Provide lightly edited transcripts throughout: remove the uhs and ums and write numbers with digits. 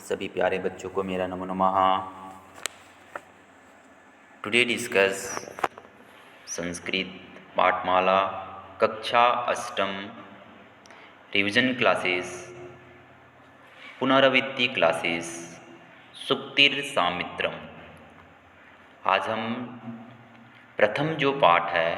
सभी प्यारे बच्चों को मेरा नमो नमः। टुडे डिस्कस संस्कृत पाठमाला कक्षा अष्टम रिविजन क्लासेस पुनरावृत्ति क्लासेस सुक्तिर सामित्रम। आज हम प्रथम जो पाठ है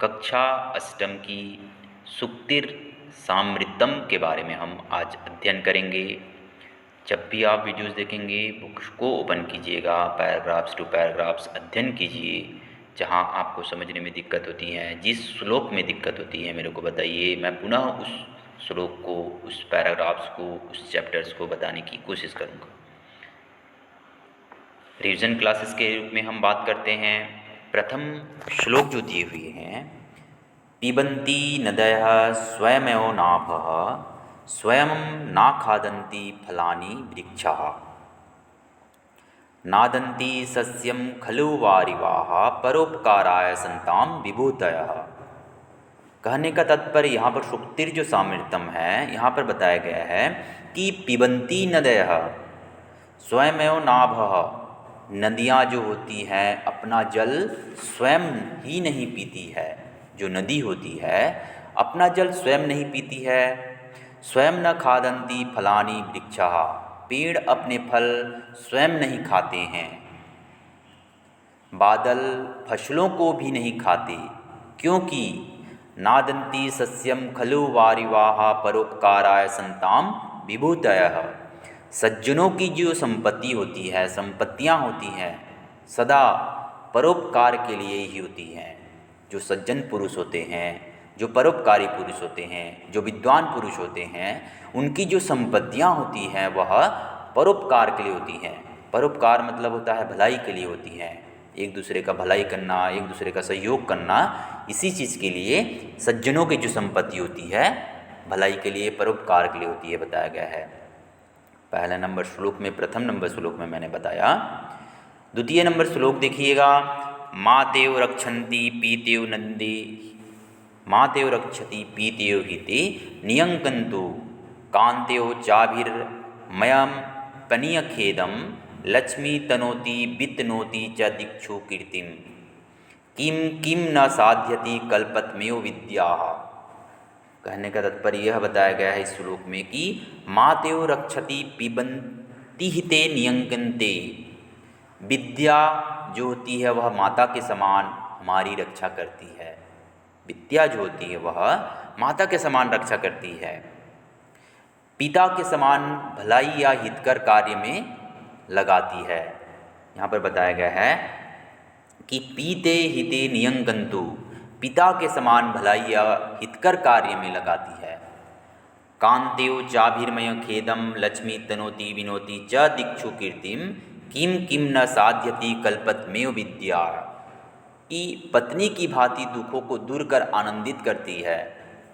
कक्षा अष्टम की सुक्तिर सामृतम के बारे में हम आज अध्ययन करेंगे। जब भी आप वीडियोस देखेंगे बुक्स को ओपन कीजिएगा, पैराग्राफ्स टू पैराग्राफ्स अध्ययन कीजिए। जहां आपको समझने में दिक्कत होती है, जिस श्लोक में दिक्कत होती है मेरे को बताइए, मैं पुनः उस श्लोक को, उस पैराग्राफ्स को, उस चैप्टर्स को बताने की कोशिश करूँगा। रिविजन क्लासेस के रूप में हम बात करते हैं। प्रथम श्लोक जो दिए हुए हैं, पिबन्ति नदयः स्वयमेव नाभः स्वयं ना खादन्ति फलानि वृक्षाः नादन्ति सस्यं खलु वारिवाः परोपकाराय सन्तां विभूतयः। कहने का तात्पर्य यहाँ पर सुक्तिर जो सामृतम है यहाँ पर बताया गया है कि पिबन्ति नदयः स्वयमेव नाभः, नदियाँ जो होती हैं अपना जल स्वयं ही नहीं पीती है। जो नदी होती है अपना जल स्वयं नहीं पीती है। स्वयं न खादन्ति फलानि वृक्षाः, पेड़ अपने फल स्वयं नहीं खाते हैं। बादल फसलों को भी नहीं खाते, क्योंकि नादन्ति सस्यम खलु वारिवाः परोपकाराय सन्तां विभूतयः। सज्जनों की जो संपत्ति होती है, संपत्तियाँ होती हैं, सदा परोपकार के लिए ही होती हैं। जो सज्जन पुरुष होते हैं, जो परोपकारी पुरुष होते हैं, जो विद्वान पुरुष होते हैं, उनकी जो संपत्तियाँ होती हैं वह परोपकार के लिए होती हैं। परोपकार मतलब होता है भलाई के लिए होती हैं। एक दूसरे का भलाई करना, एक दूसरे का सहयोग करना, इसी चीज़ के लिए सज्जनों की जो संपत्ति होती है भलाई के लिए, परोपकार के लिए होती है, बताया गया है। पहला नंबर श्लोक में, प्रथम नंबर श्लोक में मैंने बताया। द्वितीय नंबर श्लोक देखिएगा, मातेव रक्षन्ति पीतेव नंदे मातेव रक्षति पीतेव हिते नियंकन्तु कान्तेव चाभिर्मयं पनीयखेदं लक्ष्मी तनोति वित्तनोति च दिक्षु कीर्तिम किम किम न साध्यति कल्पतमेव विद्याः। कहने का तात्पर्य यह बताया गया है इस श्लोक में कि मातेव रक्षति पिबन्ति हिते नियंकन्ते। विद्या जो होती है वह माता के समान हमारी रक्षा करती है। विद्या जो होती है वह माता के समान रक्षा करती है। पिता के समान भलाई या हितकर कार्य में लगाती है। यहाँ पर बताया गया है कि पीते हिते नियंकन्तु, पिता के समान भलाई या हितकर कार्य में लगाती है। कान्तेव चाभिर्मय खेदम लक्ष्मी तनोति विनोति च दिक्षु कीर्तिम किम किम न साध्यति कल्पतमेव विद्या। कि पत्नी की भांति दुखों को दूर कर आनंदित करती है।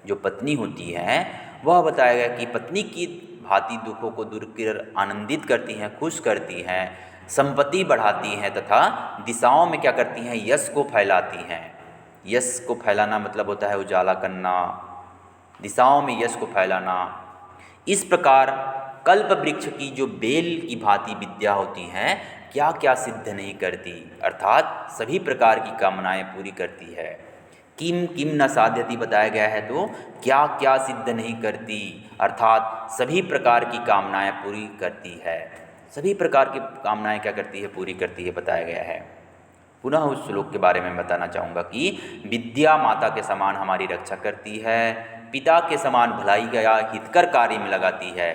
जो पत्नी होती है वह बताया गया कि पत्नी की भांति दुखों को दूर कर आनंदित करती हैं, खुश करती हैं, संपत्ति बढ़ाती हैं तथा दिशाओं में क्या करती हैं, यश को फैलाती हैं। यश को फैलाना मतलब होता है उजाला करना, दिशाओं में यश को फैलाना। इस प्रकार कल्प वृक्ष की जो बेल की भांति विद्या होती हैं क्या क्या सिद्ध नहीं करती, अर्थात सभी प्रकार की कामनाएं पूरी करती है। किम किम न साध्यति बताया गया है तो क्या क्या सिद्ध नहीं करती, अर्थात सभी प्रकार की कामनाएं पूरी करती है। सभी प्रकार की कामनाएं क्या करती है, पूरी करती है, बताया गया है। पुनः उस श्लोक के बारे में बताना चाहूँगा कि विद्या माता के समान हमारी रक्षा करती है, पिता के समान भलाई या हितकर कार्य में लगाती है,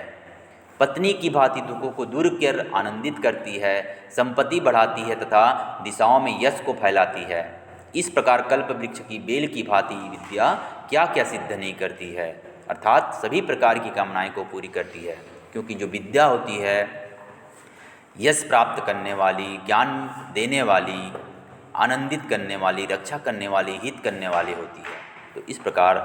पत्नी की भांति दुखों को दूर कर आनंदित करती है, संपत्ति बढ़ाती है तथा दिशाओं में यश को फैलाती है। इस प्रकार कल्प वृक्ष की बेल की भांति विद्या क्या क्या सिद्ध नहीं करती है, अर्थात सभी प्रकार की कामनाएं को पूरी करती है। क्योंकि जो विद्या होती है यश प्राप्त करने वाली, ज्ञान देने वाली, आनंदित करने वाली, रक्षा करने वाली, हित करने वाली होती है। तो इस प्रकार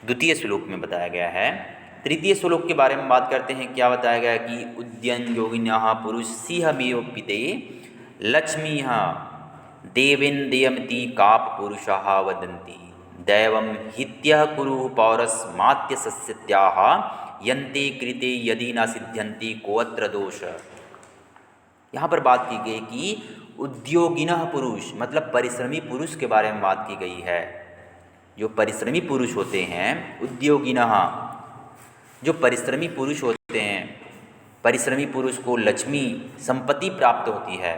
द्वितीय श्लोक में बताया गया है। तृतीय श्लोक के बारे में बात करते हैं। क्या बताया गया है कि उद्यन योगिन्यः पुरुष सिंहमेव पिते लक्ष्मीः देवेन्द्रियमिति काप पुरुषाः वदन्ति दैवं हित्यः कुरु पौरस्मात्य सस्यत्याः यन्ते कृते यदि न सिद्ध्यन्ति कोऽत्र दोष। यहाँ पर बात की गई कि उद्योगिनः पुरुष मतलब परिश्रमी पुरुष के बारे में बात की गई है। जो परिश्रमी पुरुष होते हैं, उद्योगिनः, जो परिश्रमी पुरुष होते हैं, परिश्रमी पुरुष को लक्ष्मी संपत्ति प्राप्त होती है।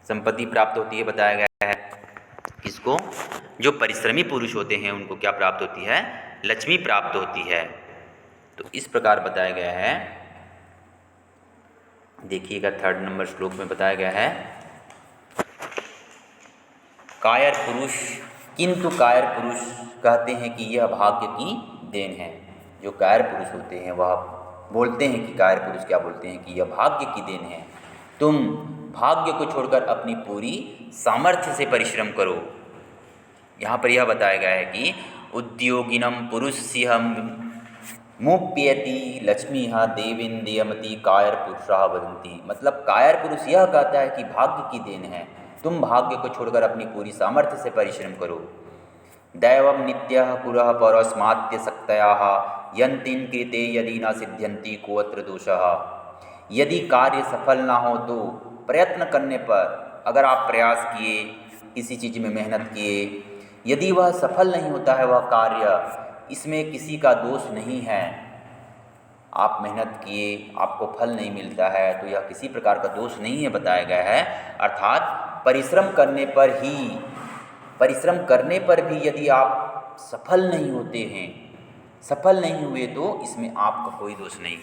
संपत्ति प्राप्त होती है बताया गया है किसको? जो परिश्रमी पुरुष होते हैं उनको क्या प्राप्त होती है? लक्ष्मी प्राप्त होती है। तो इस प्रकार बताया गया है। देखिएगा 3 नंबर श्लोक में बताया गया है, कायर पुरुष, किंतु कायर पुरुष कहते हैं कि यह भाग्य की देन है। जो कायर पुरुष होते हैं वह बोलते हैं कि कायर पुरुष क्या बोलते हैं कि यह भाग्य की देन है। तुम भाग्य को छोड़कर अपनी पूरी सामर्थ्य से परिश्रम करो। यहाँ पर यह बताया गया है कि उद्योगिनम पुरुषस्य मुप्यति लक्ष्मी देवेन्द्रियमति कायर पुरुषा वदन्ति। मतलब कायर पुरुष यह कहता है कि भाग्य की देन है, तुम भाग्य को छोड़कर अपनी पूरी सामर्थ्य से परिश्रम करो। दैवम नित्यः पुरः परस्मात्य शक्तयाः यन्तिन कृते यदि न सिद्ध्यन्ति कोऽत्र दोषः। यदि कार्य सफल ना हो तो प्रयत्न करने पर, अगर आप प्रयास किए, किसी चीज़ में मेहनत किए, यदि वह सफल नहीं होता है वह कार्य, इसमें किसी का दोष नहीं है। आप मेहनत किए, आपको फल नहीं मिलता है तो यह किसी प्रकार का दोष नहीं है बताया गया है। अर्थात परिश्रम करने पर भी यदि आप सफल नहीं होते हैं, सफल नहीं हुए तो इसमें आपका कोई दोष नहीं।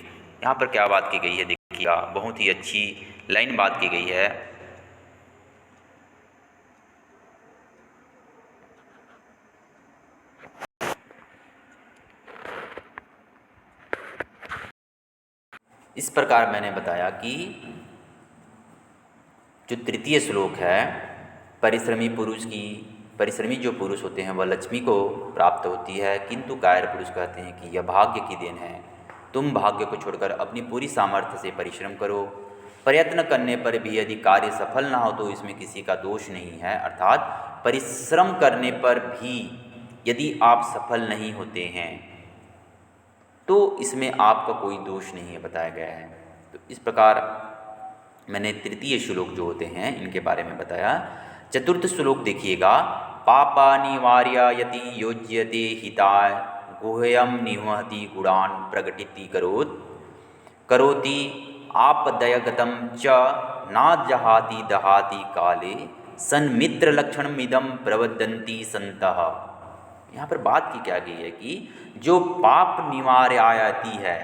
यहाँ पर क्या बात की गई है देखिएगा, बहुत ही अच्छी लाइन बात की गई है। इस प्रकार मैंने बताया कि जो तृतीय श्लोक है, परिश्रमी जो पुरुष होते हैं वह लक्ष्मी को प्राप्त होती है, किंतु कायर पुरुष कहते हैं कि यह भाग्य की देन है। तुम भाग्य को छोड़कर अपनी पूरी सामर्थ्य से परिश्रम करो। प्रयत्न करने पर भी यदि कार्य सफल ना हो तो इसमें किसी का दोष नहीं है। अर्थात परिश्रम करने पर भी यदि आप सफल नहीं होते हैं तो इसमें आपका कोई दोष नहीं है बताया गया है। तो इस प्रकार मैंने तृतीय श्लोक जो होते हैं इनके बारे में बताया। चतुर्थ श्लोक देखिएगा, पापा निवार्य यति योज्यते हिताय गुह्यम निवहति गुणान प्रकटिति करोति आपदयगतम च ना जहाति दहाति काले सन्मित्र लक्षणमिदं प्रवदन्ति संतः। यहाँ पर बात की क्या गई है कि जो पाप निवार्यायति है,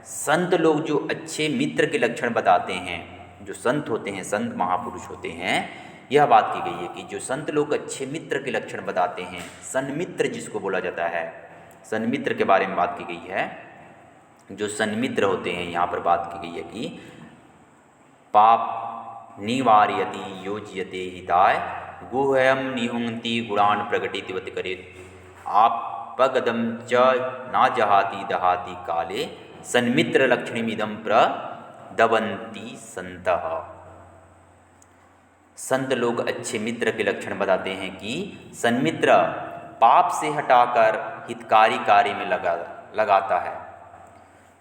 संत लोग जो अच्छे मित्र के लक्षण बताते हैं, जो संत होते हैं, संत महापुरुष होते हैं, यह बात की गई है कि जो संत लोग अच्छे मित्र के लक्षण बताते हैं, सन्मित्र जिसको बोला जाता है, सन्मित्र के बारे में बात की गई है। जो सन्मित्र होते हैं यहाँ पर बात की गई है कि पाप निवार्यति योज्यते हिताय गुह्यम निहुंति गुणान प्रकटितवत करेत आपगदम च ना जहाति दहाति काले सन्मित्र लक्षणमिदं प्रदवन्ति संतः। संत लोग अच्छे मित्र के लक्षण बताते हैं कि सन्मित्र पाप से हटाकर हितकारी कार्य में लगाता है,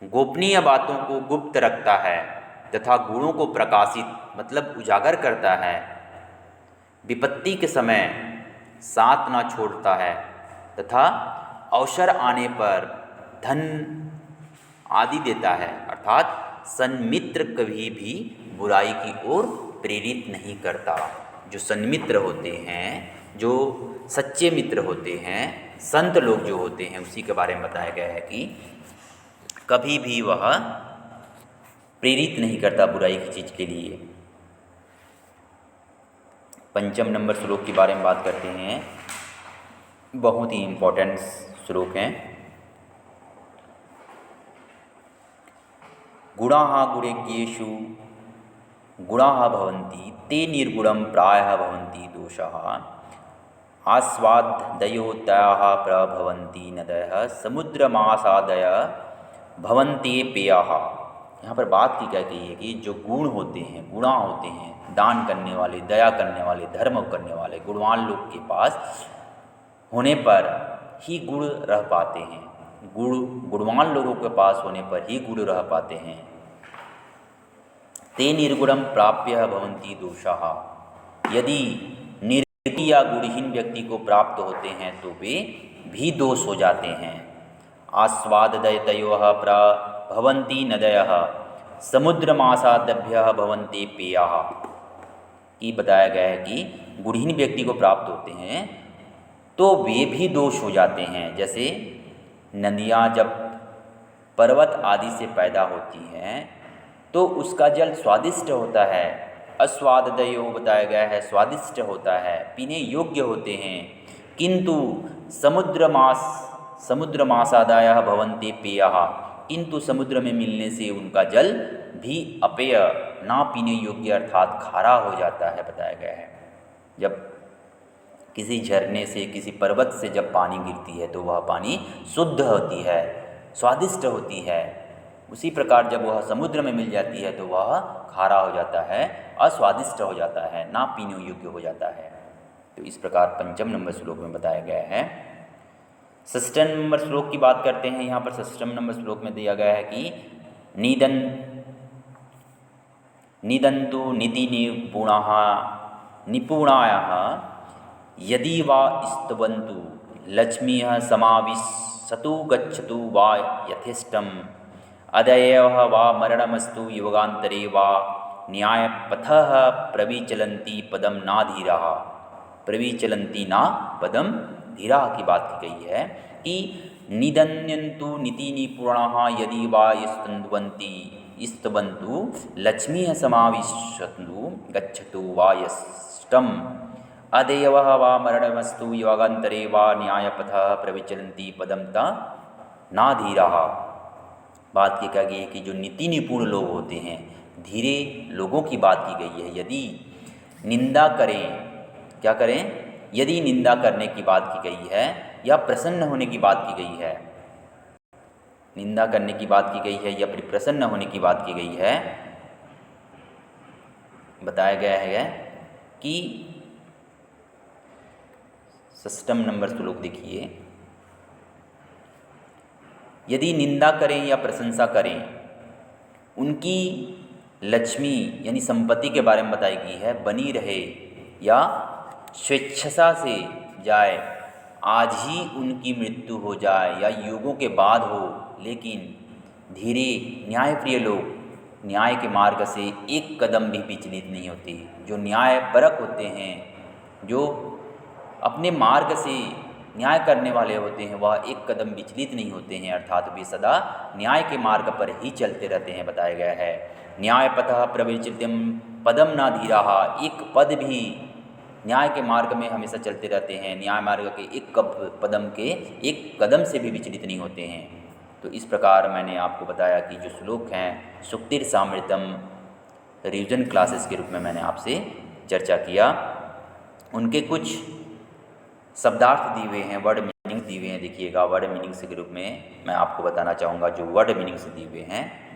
गोपनीय बातों को गुप्त रखता है तथा गुणों को प्रकाशित मतलब उजागर करता है, विपत्ति के समय साथ ना छोड़ता है तथा अवसर आने पर धन आदि देता है। अर्थात सन्मित्र कभी भी बुराई की ओर प्रेरित नहीं करता। जो सन्मित्र होते हैं, जो सच्चे मित्र होते हैं, संत लोग जो होते हैं, उसी के बारे में बताया गया है कि कभी भी वह प्रेरित नहीं करता बुराई की चीज़ के लिए। 5 नंबर श्लोक के बारे में बात करते हैं, बहुत ही इम्पोर्टेंट श्लोक हैं। गुणाः गुणेज्ञेषु गुणाः भवन्ति ते निर्गुणं प्रायः भवन्ति दोषाः आस्वादयोदयाः प्रभवन्ति नदयः समुद्रमासादय भवन्ति पेयः। यहाँ पर बात की क्या गई है कि जो गुण होते हैं, गुणा होते हैं, दान करने वाले, दया करने वाले, धर्म करने वाले गुणवान लोग के पास होने पर ही गुण रह पाते हैं। गुणवान लोगों के पास होने पर ही गुण रह पाते हैं। ते निर्गुणम प्राप्य भवन्ति दोषाः, यदि निर्गुण या गुणहीन व्यक्ति को प्राप्त होते हैं तो वे भी दोष हो जाते हैं। आस्वाददयतयोः प्रभवन्ति नदयः समुद्रमासादभ्यः भवन्ति पेयाः, कि बताया गया है कि गुणहीन व्यक्ति को प्राप्त होते हैं तो वे भी दोष हो जाते हैं। जैसे नदियाँ जब पर्वत आदि से पैदा होती हैं तो उसका जल स्वादिष्ट होता है, अस्वाददयो बताया गया है, स्वादिष्ट होता है, पीने योग्य होते हैं। किंतु समुद्रमासादयः भवन्ति पेयः, किंतु समुद्र में मिलने से उनका जल भी अपेय, ना पीने योग्य अर्थात खारा हो जाता है, बताया गया है। जब किसी झरने से, किसी पर्वत से जब पानी गिरती है तो वह पानी शुद्ध होती है, स्वादिष्ट होती है। उसी प्रकार जब वह समुद्र में मिल जाती है तो वह खारा हो जाता है, अस्वादिष्ट हो जाता है, ना पीने योग्य हो जाता है। तो इस प्रकार 5 नंबर श्लोक में बताया गया है। 6 नंबर श्लोक की बात करते हैं। यहाँ पर 6 नंबर श्लोक में दिया गया है कि निदन्तु नीति निपुणाः यदि वा स्तवन्तु लक्ष्मीः समाविशतु गच्छतु वा यथेष्टम् अदयः वा मरणमस्तु युगान्तरे वा न्यायपथः प्रविचलन्ति पदम ना धीराः, प्रविचलन्ति ना पदम धीराः की बात की गई है कि निदन्यन्तु नीति निपुणाः यदि वा स्तवन्तु लक्ष्मीः समाविशतु गच्छतु वा यष्टम् अदेयवः वा मरणमस्तु युगान्तरे वा न्यायपथः प्रविचलन्ति पदम ता ना धीराः। बात की क्या गई है कि जो नीति निपुण लोग होते हैं, धीरे लोगों की बात की गई है। यदि निंदा करें, क्या करें, यदि निंदा करने की बात की गई है या प्रसन्न होने की बात की गई है, निंदा करने की बात की गई है या फिर प्रसन्न होने की बात की गई है, बताया गया है कि 6 नंबर श्लोक देखिए, यदि निंदा करें या प्रशंसा करें, उनकी लक्ष्मी यानी संपत्ति के बारे में बताई गई है, बनी रहे या स्वेच्छा से जाए, आज ही उनकी मृत्यु हो जाए या युगों के बाद हो, लेकिन धीरे न्यायप्रिय लोग न्याय के मार्ग से एक कदम भी विचलित नहीं होते। जो न्यायपरक होते हैं, जो अपने मार्ग से न्याय करने वाले होते हैं, वह एक कदम विचलित नहीं होते हैं, अर्थात वे सदा न्याय के मार्ग पर ही चलते रहते हैं। बताया गया है न्यायपथः प्रविचलितं पदम ना धीराः, एक पद भी न्याय के मार्ग में हमेशा चलते रहते हैं, न्याय मार्ग के एक कदम से भी विचलित नहीं होते हैं। तो इस प्रकार मैंने आपको बताया कि जो श्लोक हैं सुक्तिरसामृतम रिविजन क्लासेस के रूप में मैंने आपसे चर्चा किया। उनके कुछ शब्दार्थ दिए हुए हैं, वर्ड मीनिंग्स दिए हुए हैं। देखिएगा, वर्ड मीनिंग्स के रूप में मैं आपको बताना चाहूँगा जो वर्ड मीनिंग्स दिए हुए हैं।